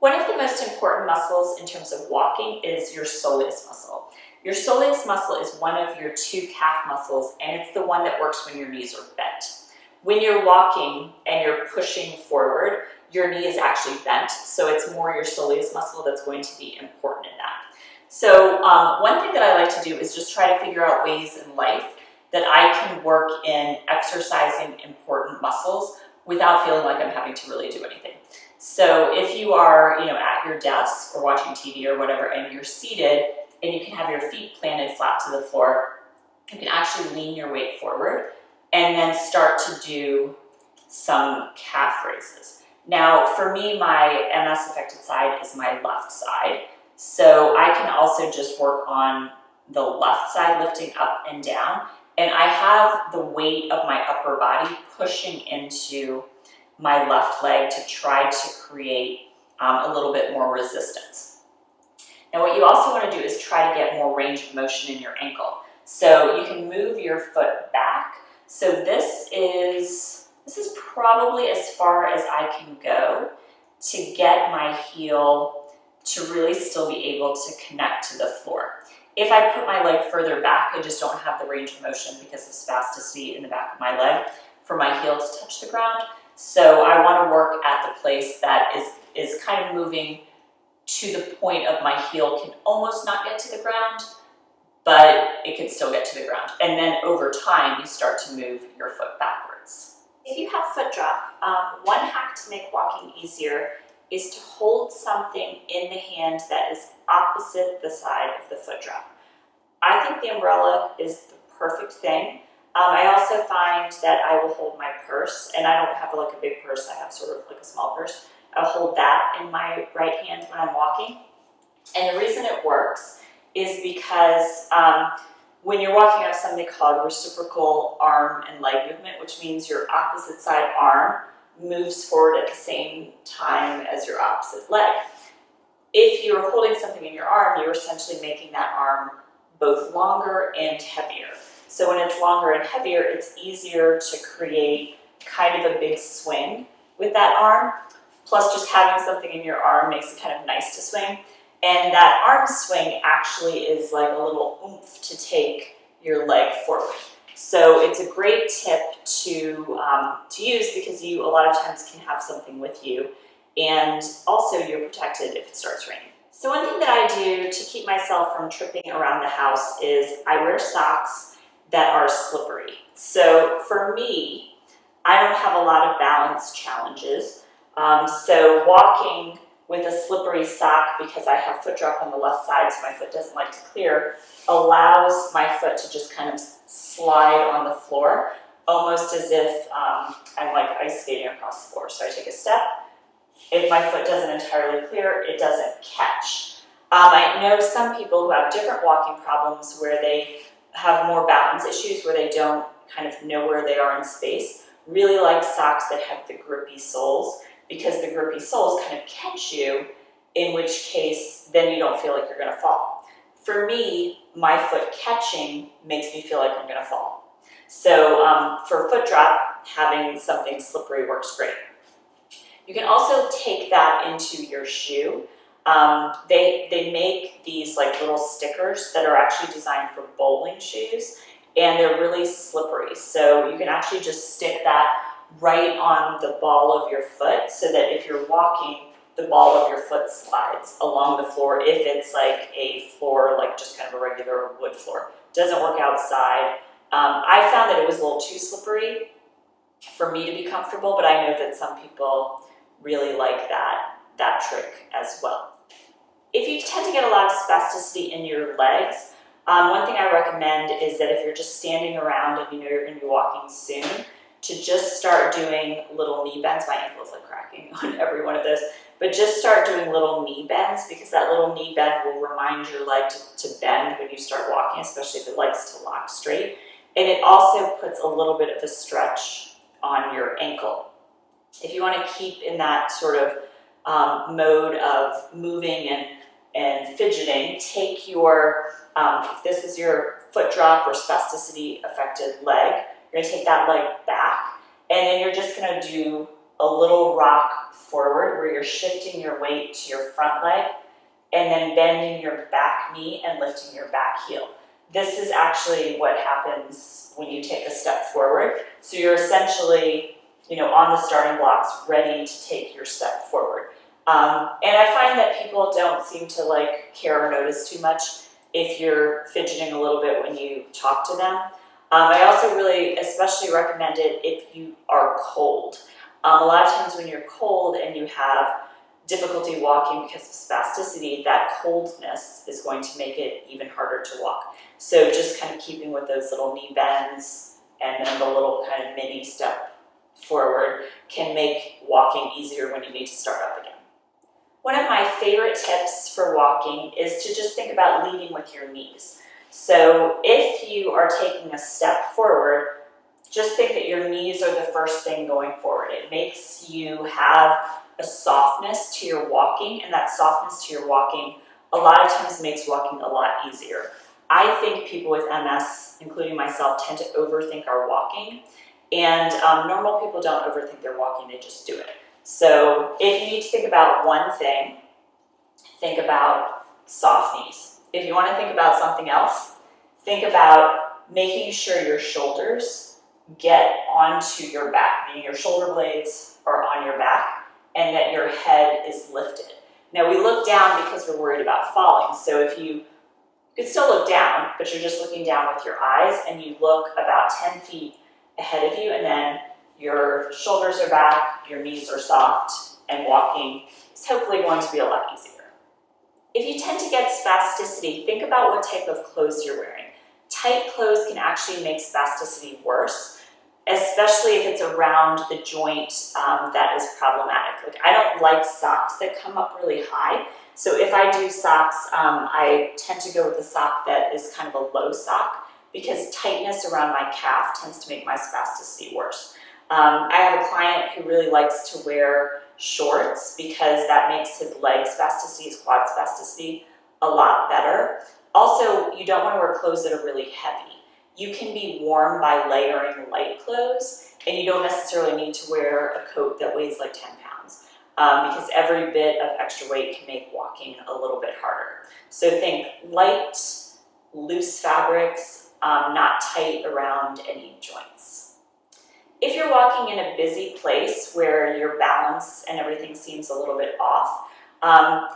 One of the most important muscles in terms of walking is your soleus muscle. Your soleus muscle is one of your two calf muscles, and it's the one that works when your knees are bent. When you're walking and you're pushing forward, your knee is actually bent, so it's more your soleus muscle that's going to be important in that. So one thing that I like to do is just try to figure out ways in life that I can work in exercising important muscles without feeling like I'm having to really do anything. So if you are, at your desk or watching TV or whatever, and you're seated and you can have your feet planted flat to the floor, you can actually lean your weight forward and then start to do some calf raises. Now, for me, my MS affected side is my left side. So I can also just work on the left side, lifting up and down. And I have the weight of my upper body pushing into my left leg to try to create a little bit more resistance. Now, what you also want to do is try to get more range of motion in your ankle. So you can move your foot back. So this is probably as far as I can go to get my heel to really still be able to connect to the floor. If I put my leg further back, I just don't have the range of motion because of spasticity in the back of my leg for my heel to touch the ground. So I want to work at the place that is kind of moving to the point of my heel can almost not get to the ground, but it can still get to the ground. And then over time, you start to move your foot backwards. If you have foot drop, one hack to make walking easier is to hold something in the hand that is opposite the side of the foot drop. I think the umbrella is the perfect thing. I also find that I will hold my purse, and I don't have like a big purse, I have sort of like a small purse. I'll hold that in my right hand when I'm walking. And the reason it works is because when you're walking, you have something called reciprocal arm and leg movement, which means your opposite side arm moves forward at the same time as your opposite leg. If you're holding something in your arm, you're essentially making that arm both longer and heavier. So when it's longer and heavier, it's easier to create kind of a big swing with that arm. Plus, just having something in your arm makes it kind of nice to swing. And that arm swing actually is like a little oomph to take your leg forward. So it's a great tip to use because you a lot of times can have something with you, and also you're protected if it starts raining. So one thing that I do to keep myself from tripping around the house is I wear socks that are slippery. So for me, I don't have a lot of balance challenges. So walking with a slippery sock, because I have foot drop on the left side so my foot doesn't like to clear, allows my foot to just kind of slide on the floor, almost as if I'm like ice skating across the floor. So I take a step. If my foot doesn't entirely clear, it doesn't catch. I know some people who have different walking problems where they have more balance issues, where they don't kind of know where they are in space, really like socks that have the grippy soles, because the grippy soles kind of catch you, in which case then you don't feel like you're going to fall. For me, my foot catching makes me feel like I'm going to fall. So for foot drop, having something slippery works great. You can also take that into your shoe. They make these like little stickers that are actually designed for bowling shoes, and they're really slippery. So you can actually just stick that right on the ball of your foot so that if you're walking, the ball of your foot slides along the floor if it's like a floor, like just kind of a regular wood floor. It doesn't work outside. I found that it was a little too slippery for me to be comfortable, but I know that some people really like that trick as well. If you tend to get a lot of spasticity in your legs, one thing I recommend is that if you're just standing around and you know you're going to be walking soon, to just start doing little knee bends. My ankle is like cracking on every one of those, but just start doing little knee bends, because that little knee bend will remind your leg to bend when you start walking, especially if it likes to lock straight. And it also puts a little bit of a stretch on your ankle. If you want to keep in that sort of mode of moving and fidgeting, take your, if this is your foot drop or spasticity affected leg, you're going to take that leg back, and then you're just going to do a little rock forward where you're shifting your weight to your front leg and then bending your back knee and lifting your back heel. This is actually what happens when you take a step forward. So you're essentially, on the starting blocks, ready to take your step forward. And I find that people don't seem to care or notice too much if you're fidgeting a little bit when you talk to them. I also really especially recommend it if you are cold. A lot of times when you're cold and you have difficulty walking because of spasticity, that coldness is going to make it even harder to walk. So just kind of keeping with those little knee bends and then the little kind of mini step forward can make walking easier when you need to start up again. One of my favorite tips for walking is to just think about leading with your knees. So if you are taking a step forward, just think that your knees are the first thing going forward. It makes you have a softness to your walking, and that softness to your walking a lot of times makes walking a lot easier. I think people with MS, including myself, tend to overthink our walking, and normal people don't overthink their walking, they just do it. So if you need to think about one thing, think about soft knees. If you want to think about something else, think about making sure your shoulders get onto your back, meaning your shoulder blades are on your back and that your head is lifted. Now we look down because we're worried about falling. So if you could still look down, but you're just looking down with your eyes and you look about 10 feet ahead of you and then your shoulders are back, your knees are soft, and walking is hopefully going to be a lot easier. If you tend to get spasticity, think about what type of clothes you're wearing. Tight clothes can actually make spasticity worse, especially if it's around the joint that is problematic. I don't like socks that come up really high. So if I do socks, I tend to go with a sock that is kind of a low sock because tightness around my calf tends to make my spasticity worse. I have a client who really likes to wear shorts because that makes his leg spasticity, his quad spasticity, a lot better. Also, you don't want to wear clothes that are really heavy. You can be warm by layering light clothes, and you don't necessarily need to wear a coat that weighs like 10 pounds because every bit of extra weight can make walking a little bit harder. So think light, loose fabrics, not tight around any joints. If you're walking in a busy place where your balance and everything seems a little bit off,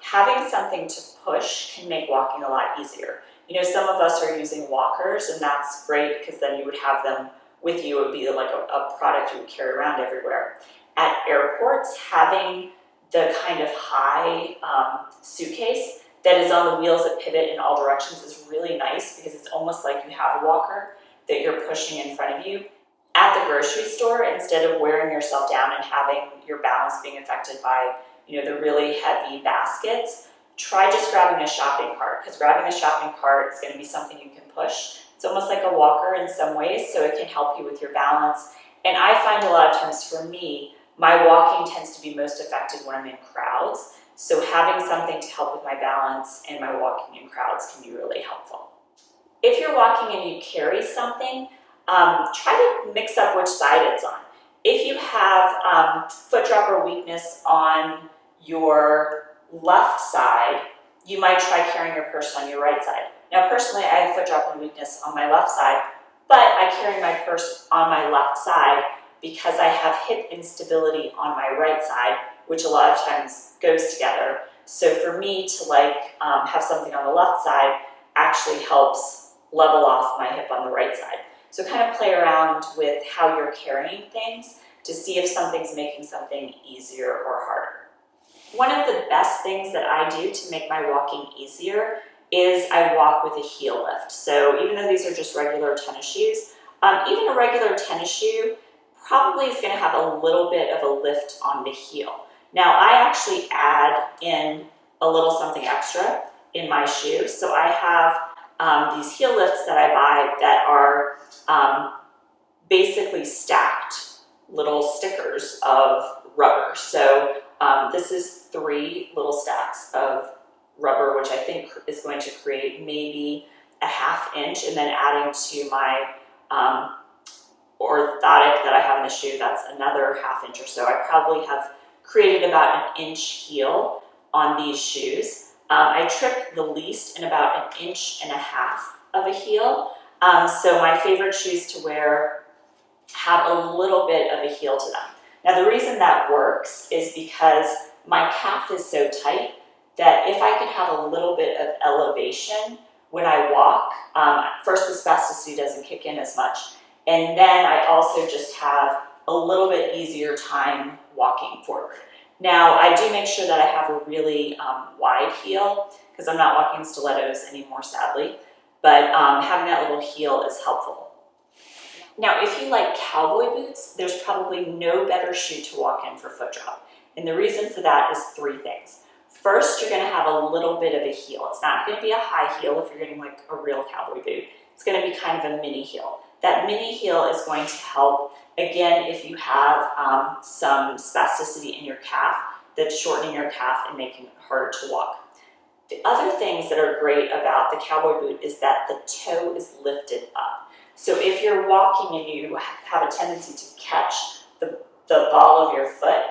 having something to push can make walking a lot easier. Some of us are using walkers, and that's great because then you would have them with you. It would be like a product you would carry around everywhere. At airports, having the kind of high suitcase that is on the wheels that pivot in all directions is really nice because it's almost like you have a walker that you're pushing in front of you. At the grocery store, instead of wearing yourself down and having your balance being affected by the really heavy baskets, try just grabbing a shopping cart, because grabbing a shopping cart is going to be something you can push. It's almost like a walker in some ways, so it can help you with your balance. And I find a lot of times for me, my walking tends to be most effective when I'm in crowds. So having something to help with my balance and my walking in crowds can be really helpful. If you're walking and you carry something, try to mix up which side it's on. If you have foot dropper weakness on your left side, you might try carrying your purse on your right side. Now personally, I have foot dropper weakness on my left side, but I carry my purse on my left side because I have hip instability on my right side, which a lot of times goes together. So for me to have something on the left side actually helps level off my hip on the right side. So kind of play around with how you're carrying things to see if something's making something easier or harder. One of the best things that I do to make my walking easier is I walk with a heel lift. So even though these are just regular tennis shoes, even a regular tennis shoe probably is going to have a little bit of a lift on the heel. Now I actually add in a little something extra in my shoe. So I have these heel lifts that I buy that are basically stacked little stickers of rubber. So this is 3 little stacks of rubber, which I think is going to create maybe a ½ inch, and then adding to my orthotic that I have in the shoe, that's another ½ inch or so. I probably have created about an inch heel on these shoes. I trip the least in about 1.5 inches of a heel. So my favorite shoes to wear have a little bit of a heel to them. Now the reason that works is because my calf is so tight that if I can have a little bit of elevation when I walk, first the spasticity doesn't kick in as much, and then I also just have a little bit easier time walking forward. Now I do make sure that I have a really wide heel because I'm not walking in stilettos anymore, sadly, but having that little heel is helpful. Now, if you like cowboy boots, there's probably no better shoe to walk in for foot drop. And the reason for that is 3 things. First, you're gonna have a little bit of a heel. It's not gonna be a high heel if you're getting like a real cowboy boot. It's gonna be kind of a mini heel. That mini heel is going to help, again, if you have some spasticity in your calf, that's shortening your calf and making it harder to walk. The other things that are great about the cowboy boot is that the toe is lifted up. So if you're walking and you have a tendency to catch the ball of your foot,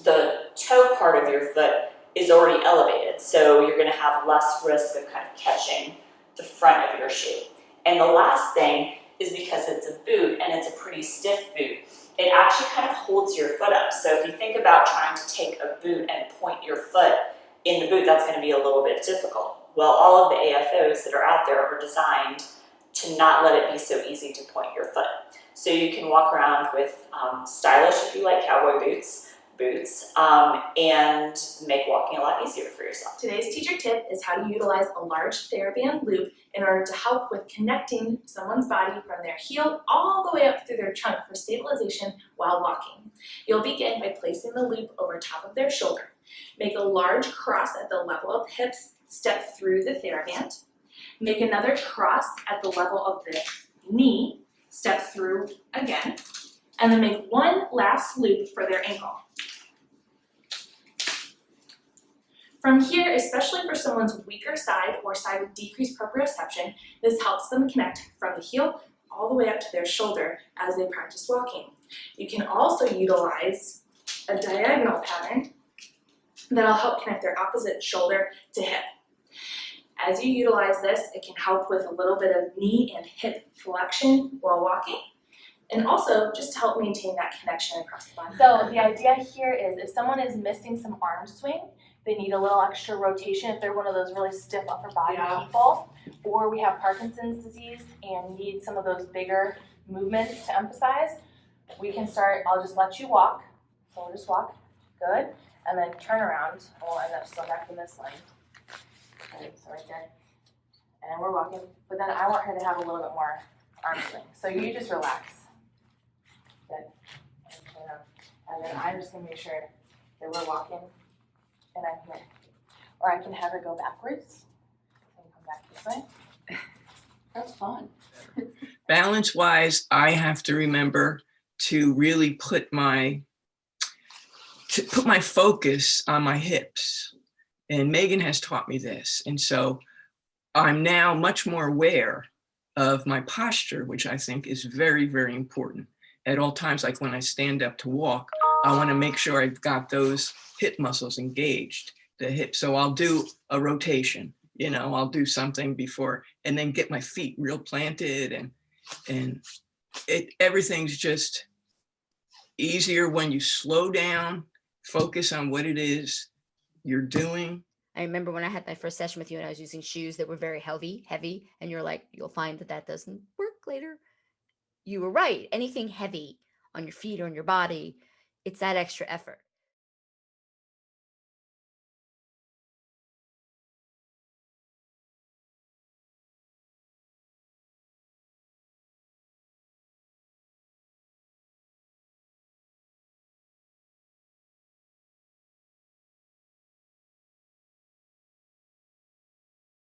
the toe part of your foot is already elevated. So you're gonna have less risk of kind of catching the front of your shoe. And the last thing is because it's a boot and it's a pretty stiff boot, it actually kind of holds your foot up. So if you think about trying to take a boot and point your foot in the boot, that's gonna be a little bit difficult. Well, all of the AFOs that are out there are designed to not let it be so easy to point your foot. So you can walk around with stylish, if you like cowboy boots, and make walking a lot easier for yourself. Today's teacher tip is how to utilize a large Theraband loop in order to help with connecting someone's body from their heel all the way up through their trunk for stabilization while walking. You'll begin by placing the loop over top of their shoulder. Make a large cross at the level of the hips, step through the Theraband. Make another cross at the level of the knee, step through again, and then make one last loop for their ankle. From here, especially for someone's weaker side or side with decreased proprioception, this helps them connect from the heel all the way up to their shoulder as they practice walking. You can also utilize a diagonal pattern that'll help connect their opposite shoulder to hip. As you utilize this, it can help with a little bit of knee and hip flexion while walking, and also just to help maintain that connection across the body. So the idea here is if someone is missing some arm swing, they need a little extra rotation if they're one of those really stiff upper body people, or we have Parkinson's disease and need some of those bigger movements to emphasize, we can start, I'll just let you walk, so we'll just walk, good, and then turn around, and we'll end up still back in this line. Okay, so right there, and we're walking, but then I want her to have a little bit more arm swing, so you just relax, good, and then I'm just gonna make sure that we're walking, and I'm here, or I can have her go backwards, and come back this way. That's fun. Balance-wise, I have to remember to really put my focus on my hips. And Megan has taught me this. And so I'm now much more aware of my posture, which I think is very, very important at all times. Like when I stand up to walk, I want to make sure I've got those hip muscles engaged, the hips. So I'll do a rotation, I'll do something before, and then get my feet real planted, and everything's just easier when you slow down, focus on what it is you're doing. I remember when I had my first session with you and I was using shoes that were very heavy, and you're like, you'll find that doesn't work later. You were right. Anything heavy on your feet or on your body, it's that extra effort.